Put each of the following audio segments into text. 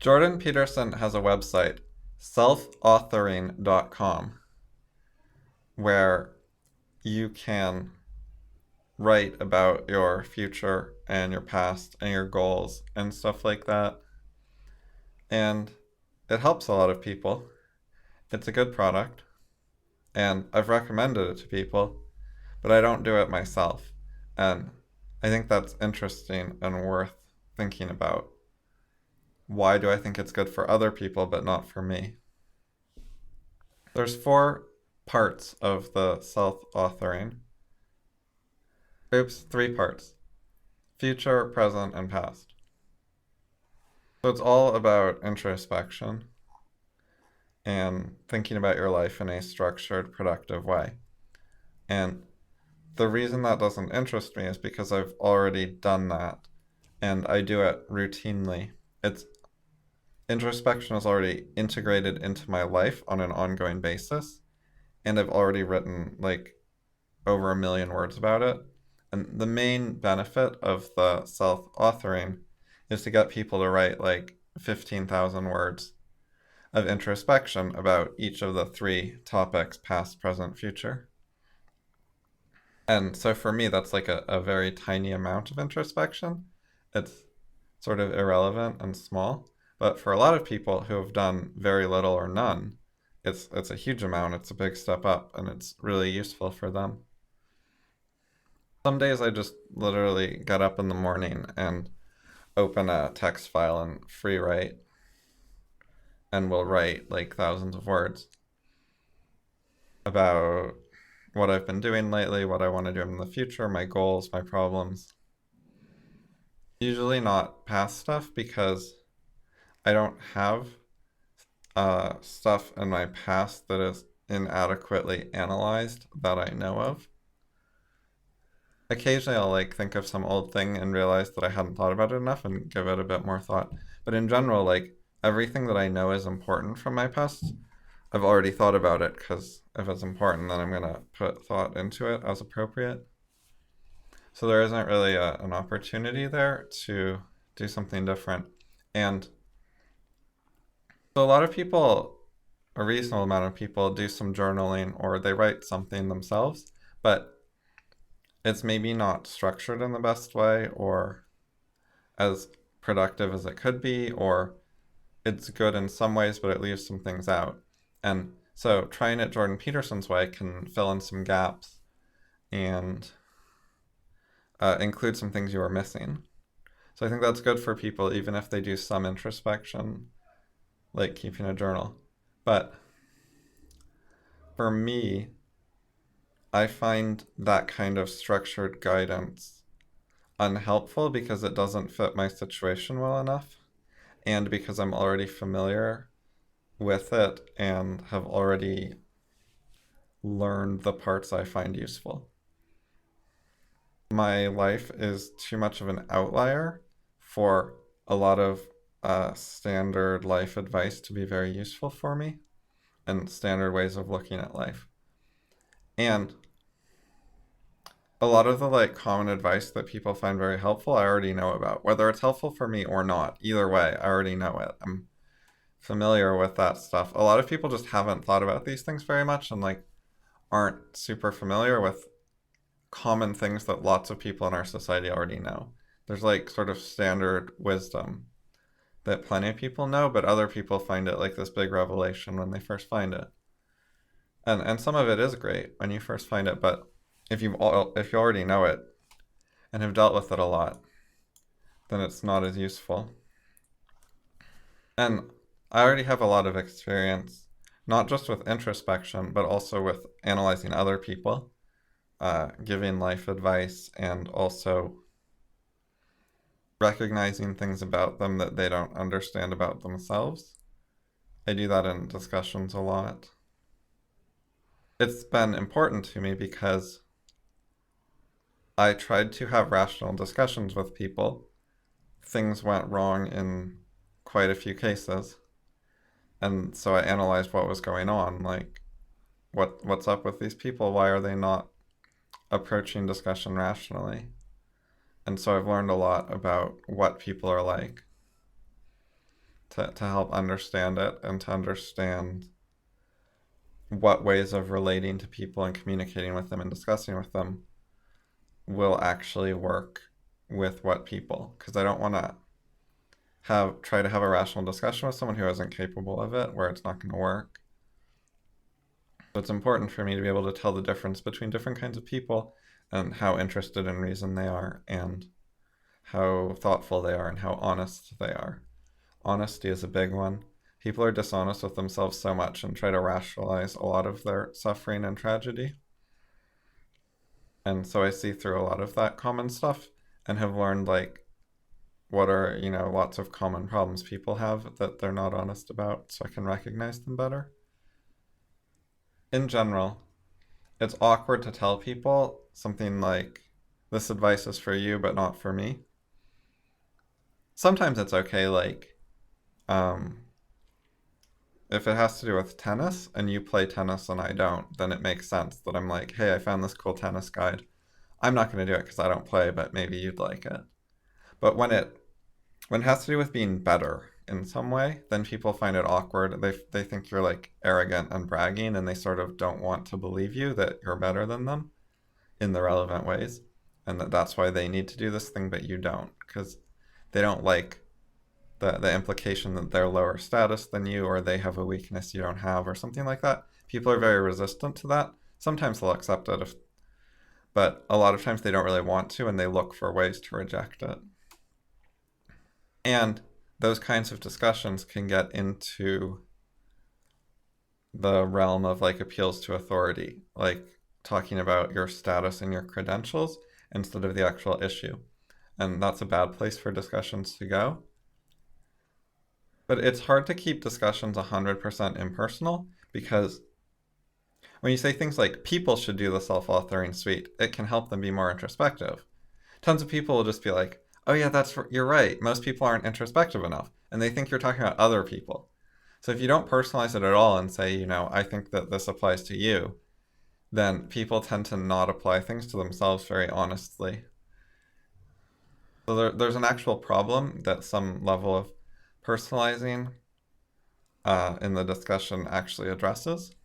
Jordan Peterson has a website, selfauthoring.com, where you can write about your future and your past and your goals and stuff like that. And it helps a lot of people. It's a good product, and I've recommended it to people, but I don't do it myself. And I think that's interesting and worth thinking about. Why do I think it's good for other people but not for me? There's 4 parts of the self-authoring. Oops, 3 parts. Future, present, and past. So it's all about introspection and thinking about your life in a structured, productive way. And the reason that doesn't interest me is because I've already done that, and I do it routinely. Introspection is already integrated into my life on an ongoing basis, and I've already written like over 1 million words about it. And the main benefit of the self-authoring is to get people to write like 15,000 words of introspection about each of the 3 topics, past, present, future. And so for me, that's like a very tiny amount of introspection. It's sort of irrelevant and small. But for a lot of people who have done very little or none, it's a huge amount. It's a big step up, and it's really useful for them. Some days I just literally get up in the morning and open a text file and free write, and will write like thousands of words about what I've been doing lately, what I want to do in the future, my goals, my problems. Usually not past stuff, because I don't have stuff in my past that is inadequately analyzed that I know of. Occasionally I'll like think of some old thing and realize that I hadn't thought about it enough and give it a bit more thought. But in general, like everything that I know is important from my past, I've already thought about it, because if it's important, then I'm going to put thought into it as appropriate. So there isn't really an opportunity there to do something different. And so a lot of people, a reasonable amount of people, do some journaling or they write something themselves, but it's maybe not structured in the best way or as productive as it could be, or it's good in some ways, but it leaves some things out. And so trying it Jordan Peterson's way can fill in some gaps and include some things you are missing. So I think that's good for people, even if they do some introspection, like keeping a journal. But for me, I find that kind of structured guidance unhelpful because it doesn't fit my situation well enough, and because I'm already familiar with it and have already learned the parts I find useful. My life is too much of an outlier for a lot of standard life advice to be very useful for me, and standard ways of looking at life. And a lot of the like common advice that people find very helpful, I already know about. Whether it's helpful for me or not, either way, I already know it. I'm familiar with that stuff. A lot of people just haven't thought about these things very much and like aren't super familiar with common things that lots of people in our society already know. There's like sort of standard wisdom that plenty of people know, but other people find it like this big revelation when they first find it. And some of it is great when you first find it, but if you already know it and have dealt with it a lot, then it's not as useful. And I already have a lot of experience, not just with introspection, but also with analyzing other people, giving life advice, and also recognizing things about them that they don't understand about themselves. I do that in discussions a lot. It's been important to me because I tried to have rational discussions with people. Things went wrong in quite a few cases. And so I analyzed what was going on, like what's up with these people? Why are they not approaching discussion rationally? And so I've learned a lot about what people are like. to help understand it and to understand what ways of relating to people and communicating with them and discussing with them will actually work with what people. Because I don't want to try to have a rational discussion with someone who isn't capable of it, where it's not going to work. So it's important for me to be able to tell the difference between different kinds of people and how interested in reason they are and how thoughtful they are and how honest they are. Honesty is a big one. People are dishonest with themselves so much and try to rationalize a lot of their suffering and tragedy. And so I see through a lot of that common stuff and have learned like what are, lots of common problems people have that they're not honest about, so I can recognize them better. In general, it's awkward to tell people something like, this advice is for you, but not for me. Sometimes it's okay, like, if it has to do with tennis and you play tennis and I don't, then it makes sense that I'm like, hey, I found this cool tennis guide. I'm not going to do it because I don't play, but maybe you'd like it. But when it has to do with being better in some way, then people find it awkward. They think you're like arrogant and bragging, and they sort of don't want to believe you that you're better than them in the relevant ways, and that's why they need to do this thing, but you don't, because they don't like the implication that they're lower status than you, or they have a weakness you don't have, or something like that. People are very resistant to that. Sometimes they'll accept it, but a lot of times they don't really want to, and they look for ways to reject it. And those kinds of discussions can get into the realm of like appeals to authority, like talking about your status and your credentials instead of the actual issue. And that's a bad place for discussions to go. But it's hard to keep discussions 100% impersonal, because when you say things like people should do the self-authoring suite, it can help them be more introspective. Tons of people will just be like, oh yeah, you're right. Most people aren't introspective enough. And they think you're talking about other people. So if you don't personalize it at all and say, I think that this applies to you, then people tend to not apply things to themselves very honestly. So there's an actual problem that some level of personalizing in the discussion actually addresses.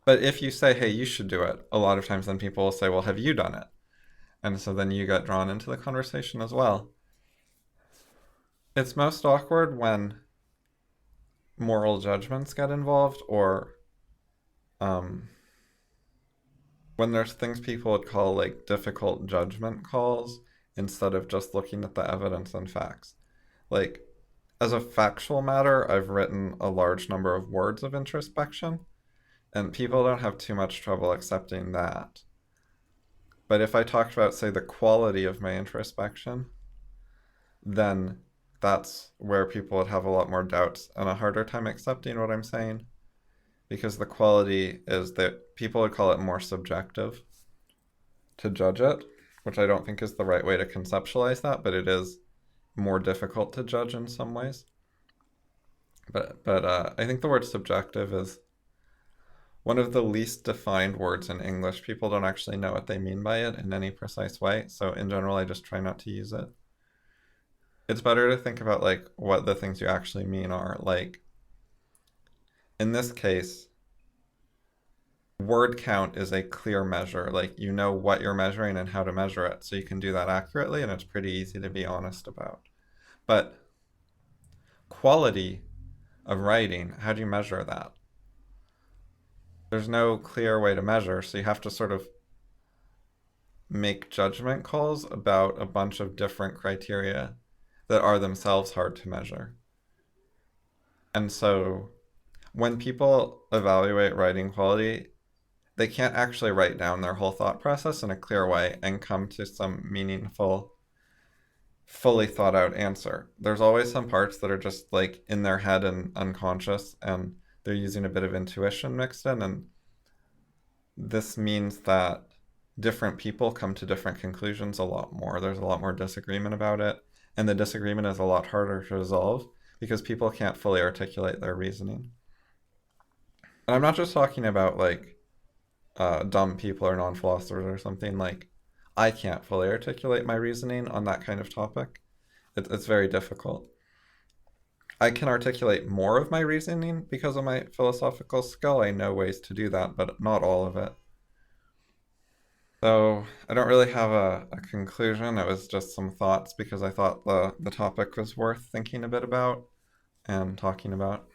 But if you say, hey, you should do it, a lot of times then people will say, well, have you done it? And so then you get drawn into the conversation as well. It's most awkward when moral judgments get involved, or when there's things people would call like difficult judgment calls instead of just looking at the evidence and facts. Like, as a factual matter, I've written a large number of words of introspection, and people don't have too much trouble accepting that. But if I talked about, say, the quality of my introspection, then that's where people would have a lot more doubts and a harder time accepting what I'm saying, because the quality is that people would call it more subjective to judge it, which I don't think is the right way to conceptualize that, but it is more difficult to judge in some ways. But I think the word subjective is one of the least defined words in English. People don't actually know what they mean by it in any precise way. So in general, I just try not to use it. It's better to think about like what the things you actually mean are. Like, in this case, word count is a clear measure. Like, you know what you're measuring and how to measure it, so you can do that accurately, and it's pretty easy to be honest about. But quality of writing, how do you measure that? There's no clear way to measure, so you have to sort of make judgment calls about a bunch of different criteria that are themselves hard to measure. And so when people evaluate writing quality, they can't actually write down their whole thought process in a clear way and come to some meaningful, fully thought out answer. There's always some parts that are just like in their head and unconscious, and they're using a bit of intuition mixed in, and this means that different people come to different conclusions a lot more. There's a lot more disagreement about it, and the disagreement is a lot harder to resolve because people can't fully articulate their reasoning. And I'm not just talking about like dumb people or non-philosophers or something. Like, I can't fully articulate my reasoning on that kind of topic. It's very difficult. I can articulate more of my reasoning because of my philosophical skill. I know ways to do that, but not all of it. So I don't really have a conclusion. It was just some thoughts because I thought the topic was worth thinking a bit about and talking about.